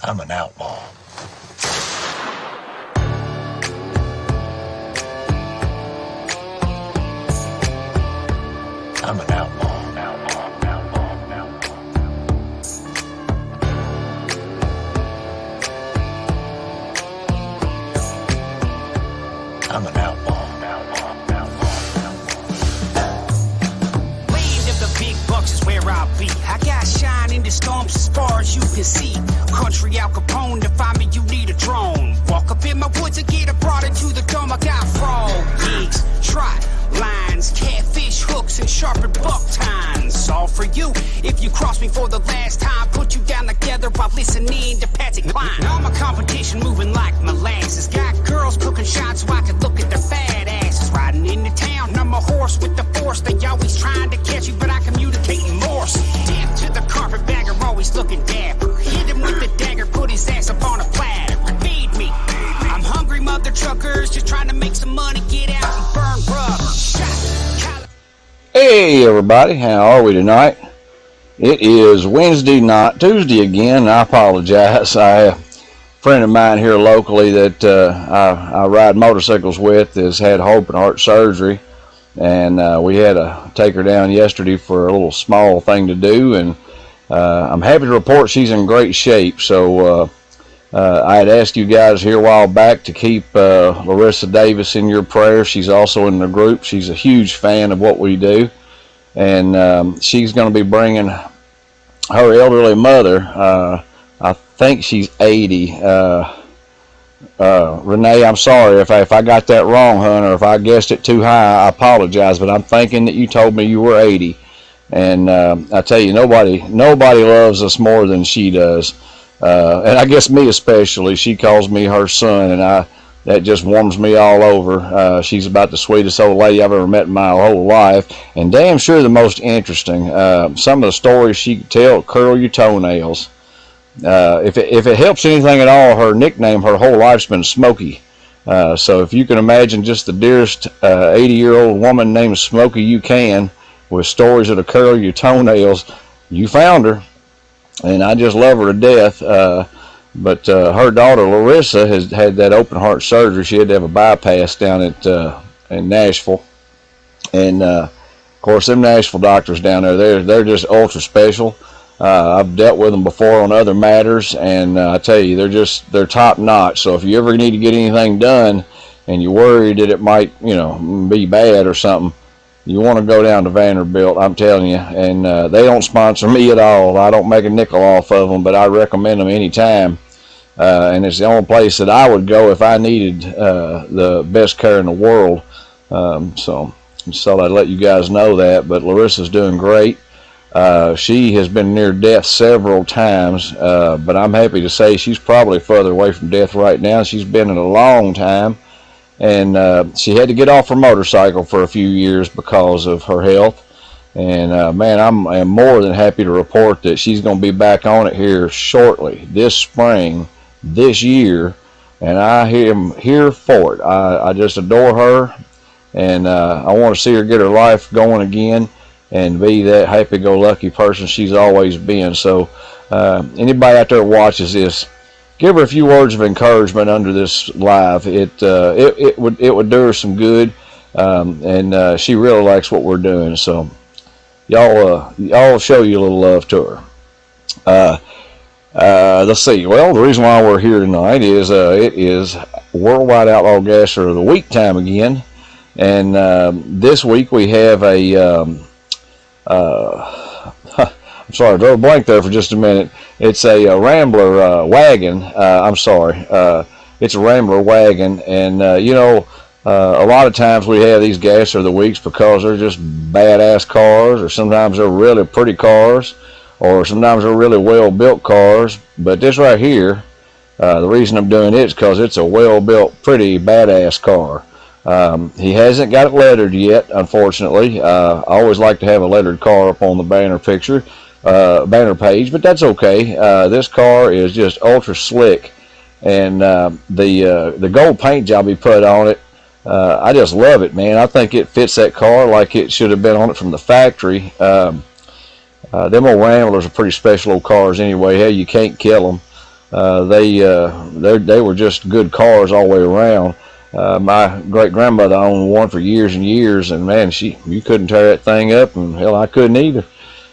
I'm an outlaw. I'm an outlaw. I'm an outlaw. Land of the big bucks is where I'll be. I got shine in the storms as far as you can see. Country Al Capone, to find me you need a drone. Walk up in my woods and get a brought into the dome. I got frog gigs, trot lines, catfish hooks, and sharpened buck tines. All for you. If you cross me for the last time, put you down together while listening to Patsy Cline. All my competition moving like molasses. Got girls cooking shots so I can look at their fat asses. Riding into town, I'm a horse with the force. They always trying to catch you, but I communicate in Morse. Death to the carpetbagger, always looking dapper. Hit him with the dagger, put his ass up on a platter. Feed me. I'm hungry, mother truckers, just trying to make some money, get out and burn rubber. Hey everybody, how are we tonight? It is Wednesday night, Tuesday again. I apologize. A friend of mine here locally that I ride motorcycles with has had open heart surgery, and we had to take her down yesterday for a little small thing to do, and I'm happy to report she's in great shape. So I had asked you guys here a while back to keep Larissa Davis in your prayers. She's also in the group. She's a huge fan of what we do, and she's going to be bringing her elderly mother. I think she's 80. Renee, I'm sorry if I got that wrong, hon, or if I guessed it too high. I apologize, but I'm thinking that you told me you were 80. And I tell you, nobody loves us more than she does. And I guess me especially. She calls me her son, and that just warms me all over. She's about the sweetest old lady I've ever met in my whole life, and damn sure the most interesting. Some of the stories she could tell, curl your toenails. If it helps anything at all, her nickname her whole life's been Smokey. So if you can imagine just the dearest 80-year-old woman named Smokey you can, with stories that'll curl your toenails, you found her. And I just love her to death. But her daughter Larissa has had that open heart surgery. She had to have a bypass down in Nashville, and of course them Nashville doctors down there, they're just ultra special. I've dealt with them before on other matters, and I tell you, they're top notch. So if you ever need to get anything done and you're worried that it might be bad or something, you want to go down to Vanderbilt, I'm telling you. And they don't sponsor me at all. I don't make a nickel off of them, but I recommend them anytime. And it's the only place that I would go if I needed the best care in the world. So I'd let you guys know that. But Larissa's doing great. She has been near death several times, but I'm happy to say she's probably further away from death right now. She's been in a long time. And she had to get off her motorcycle for a few years because of her health. And man, I'm more than happy to report that she's going to be back on it here shortly, this spring, this year. And I am here for it. I just adore her, and I want to see her get her life going again and be that happy-go-lucky person she's always been. So anybody out there who watches this, give her a few words of encouragement under this live. It would do her some good, and she really likes what we're doing. So y'all show you a little love to her. Let's see. Well, the reason why we're here tonight is it is Worldwide Outlaw Gasser of the Week time again, and this week we have a. I'm sorry, I drew a blank there for just a minute. It's a Rambler wagon. I'm sorry. It's a Rambler wagon, and a lot of times we have these Gasser of the Weeks because they're just badass cars, or sometimes they're really pretty cars, or sometimes they're really well-built cars. But this right here, the reason I'm doing it is because it's a well-built, pretty badass car. He hasn't got it lettered yet, unfortunately. I always like to have a lettered car up on the banner picture. Banner page, but that's okay. This car is just ultra slick, and the gold paint job he put on it, I just love it, man. I think it fits that car like it should have been on it from the factory. Them old Ramblers are pretty special old cars anyway. Hey, you can't kill them. They were just good cars all the way around. My great grandmother owned one for years and years, and man, you couldn't tear that thing up, and hell, I couldn't either.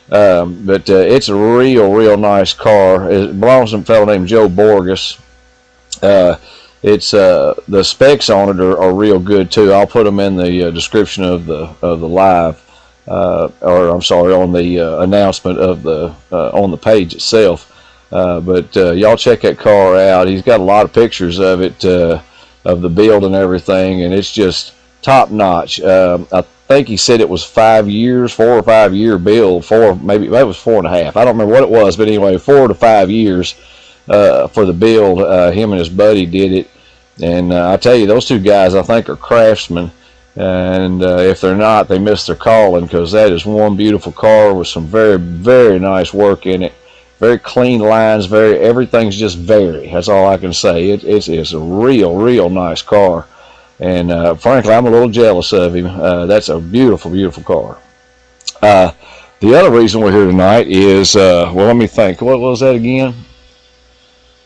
But it's a real nice car. It belongs to a fellow named Joe Borges. It's the specs on it are real good too. I'll put them in the description of the live, or I'm sorry, on the announcement of the on the page itself. But y'all check that car out. He's got a lot of pictures of it, of the build and everything, and it's just top notch. I think he said it was 5 years, 4 or 5 year build. Maybe it was 4.5. I don't remember what it was, but anyway, 4 to 5 years for the build. Him and his buddy did it, and I tell you, those two guys I think are craftsmen. And if they're not, they missed their calling, because that is one beautiful car with some very nice work in it. Very clean lines. Everything's just very. That's all I can say. It's a real nice car, and frankly, I'm a little jealous of him. That's a beautiful car. The other reason we're here tonight is well, let me think. What was that again?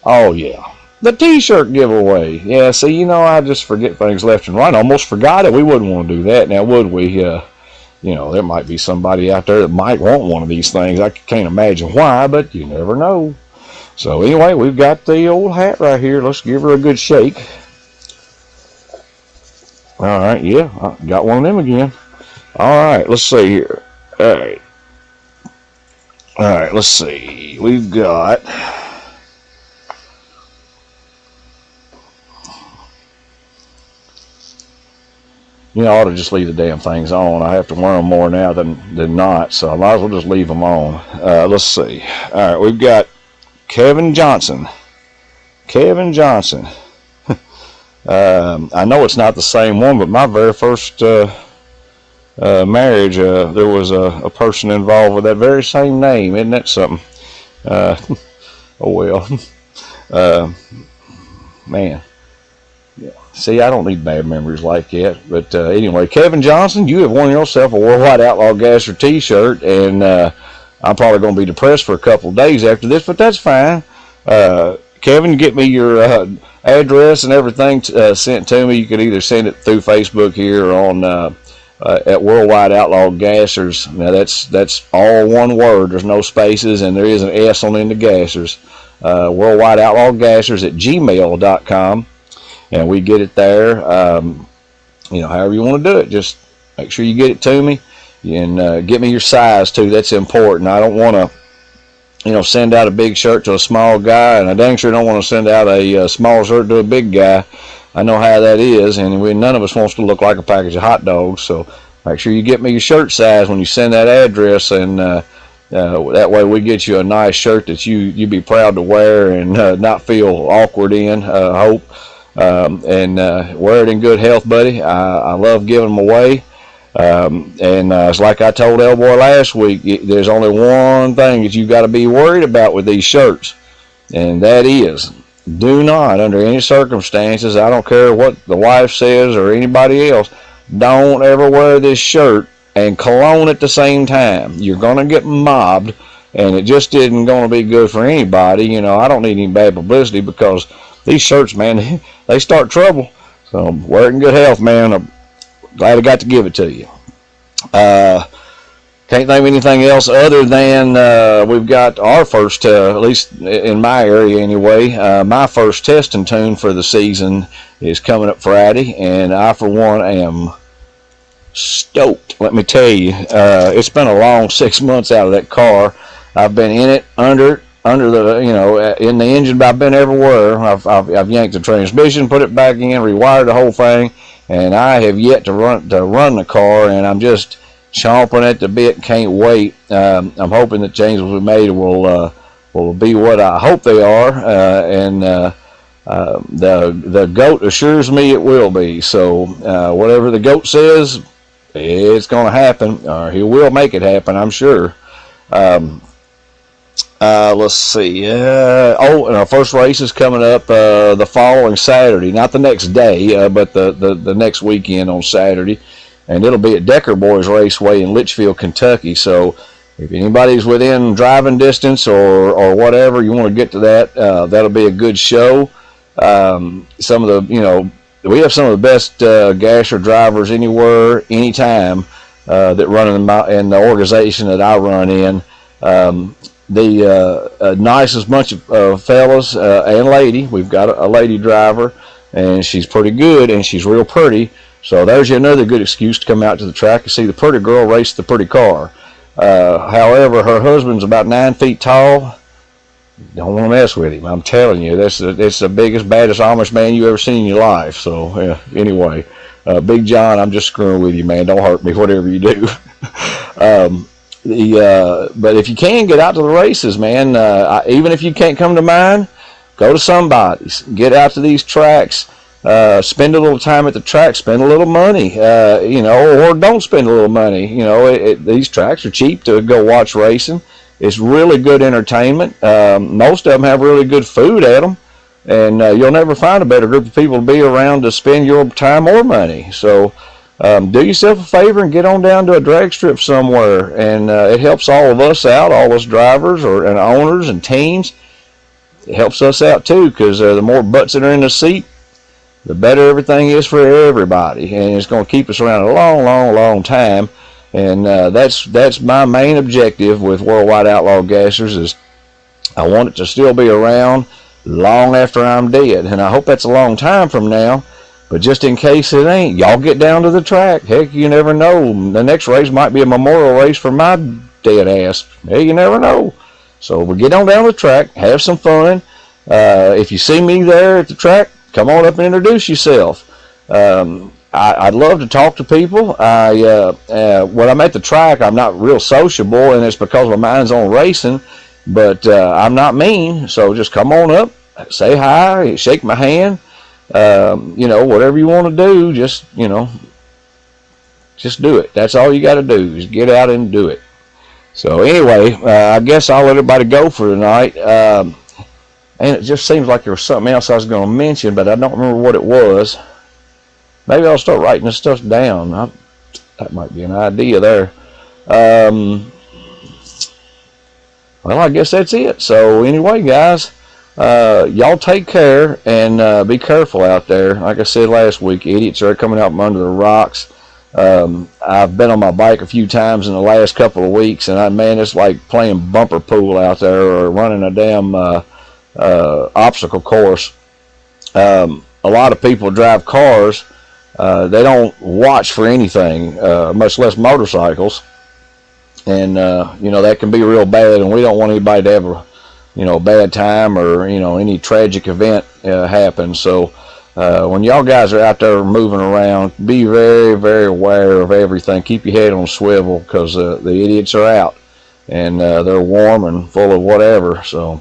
Oh yeah, the T-shirt giveaway. Yeah, see, I just forget things left and right. I almost forgot it. We wouldn't want to do that now, would we? There might be somebody out there that might want one of these things. I can't imagine why, but you never know. So anyway, we've got the old hat right here. Let's give her a good shake. All right, yeah, I got one of them again. All right, let's see here. All right, let's see. We've got... I ought to just leave the damn things on. I have to wear them more now than not, so I might as well just leave them on. Let's see. All right, we've got Kevin Johnson. Kevin Johnson. I know it's not the same one, but my very first marriage, there was a person involved with that very same name. Isn't that something? Oh, well. Man. Yeah. See, I don't need bad memories like that. But anyway, Kevin Johnson, you have won yourself a Worldwide Outlaw Gasser T-shirt, and I'm probably going to be depressed for a couple of days after this, but that's fine. Kevin, get me your address and everything sent to me. You could either send it through Facebook here or on at Worldwide Outlaw Gassers. Now that's all one word. There's no spaces, and there is an S on the end of Gassers. Worldwide Outlaw Gassers at gmail.com. And we get it there, however you want to do it. Just make sure you get it to me, and get me your size too. That's important. I don't want to, send out a big shirt to a small guy, and I dang sure don't want to send out a small shirt to a big guy. I know how that is, and none of us wants to look like a package of hot dogs. So make sure you get me your shirt size when you send that address, and that way we get you a nice shirt that you'd be proud to wear and not feel awkward in. I hope. And wear it in good health, buddy. I love giving them away. And it's like I told Elboy last week, there's only one thing that you got to be worried about with these shirts, and that is, do not, under any circumstances, I don't care what the wife says or anybody else, don't ever wear this shirt and cologne at the same time. You're going to get mobbed, and it just isn't going to be good for anybody. I don't need any bad publicity, because these shirts, man, they start trouble. So wear it in good health, man. I'm glad I got to give it to you. Can't think of anything else other than we've got our first, at least in my area anyway, my first testing tune for the season is coming up Friday, and I, for one, am stoked. Let me tell you, it's been a long 6 months out of that car. I've been in it, under the, in the engine, but I've been everywhere. I've yanked the transmission, put it back in, rewired the whole thing, and I have yet to run the car, and I'm just chomping at the bit, can't wait. I'm hoping that changes we made will be what I hope they are, and the GOAT assures me it will be. So whatever the GOAT says, it's going to happen, or he will make it happen, I'm sure. Let's see. And our first race is coming up the following Saturday, not the next day, but the next weekend on Saturday, and it'll be at Decker Boys Raceway in Litchfield, Kentucky. So if anybody's within driving distance or whatever, you want to get to that, that'll be a good show. Some of the, we have some of the best gasher drivers anywhere, anytime, that run in the organization that I run in. The nicest bunch of fellas and lady. We've got a lady driver, and she's pretty good, and she's real pretty. So there's another good excuse to come out to the track and see the pretty girl race the pretty car. However, her husband's about 9 feet tall. Don't want to mess with him. I'm telling you, that's the biggest, baddest Amish man you ever seen in your life. So anyway, Big John, I'm just screwing with you, man. Don't hurt me, whatever you do. But if you can, get out to the races, man. Even if you can't come to mine, go to somebody's. Get out to these tracks. Spend a little time at the track. Spend a little money, or don't spend a little money. These tracks are cheap to go watch racing. It's really good entertainment. Most of them have really good food at them, and you'll never find a better group of people to be around to spend your time or money. So do yourself a favor and get on down to a drag strip somewhere, and it helps all of us out, all us drivers and owners and teams. It helps us out too, because the more butts that are in the seat, the better everything is for everybody, and it's going to keep us around a long, long, long time. And that's my main objective with Worldwide Outlaw Gashers, is I want it to still be around long after I'm dead. And I hope that's a long time from now, but just in case it ain't, y'all get down to the track. Heck, you never know. The next race might be a memorial race for my dead ass. Hey, you never know. So we'll get on down the track, have some fun. If you see me there at the track, come on up and introduce yourself. I'd love to talk to people. When I'm at the track, I'm not real sociable, and it's because my mind's on racing, but I'm not mean. So just come on up, say hi, shake my hand. Whatever you want to do, just do it. That's all you got to do, is get out and do it. So anyway, I guess I'll let everybody go for tonight. And it just seems like there was something else I was going to mention, but I don't remember what it was. Maybe I'll start writing this stuff down. That might be an idea there. Well, I guess that's it. So anyway, guys, y'all take care and be careful out there. Like I said last week, idiots are coming out from under the rocks. I've been on my bike a few times in the last couple of weeks, and man, it's like playing bumper pool out there or running a damn obstacle course. A lot of people drive cars. They don't watch for anything, much less motorcycles, and that can be real bad, and we don't want anybody to have a bad time or any tragic event happen. So when y'all guys are out there moving around, be very, very aware of everything. Keep your head on a swivel, because the idiots are out, and they're warm and full of whatever. So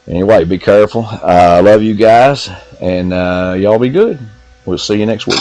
anyway, be careful. I love you guys, and y'all be good. We'll see you next week.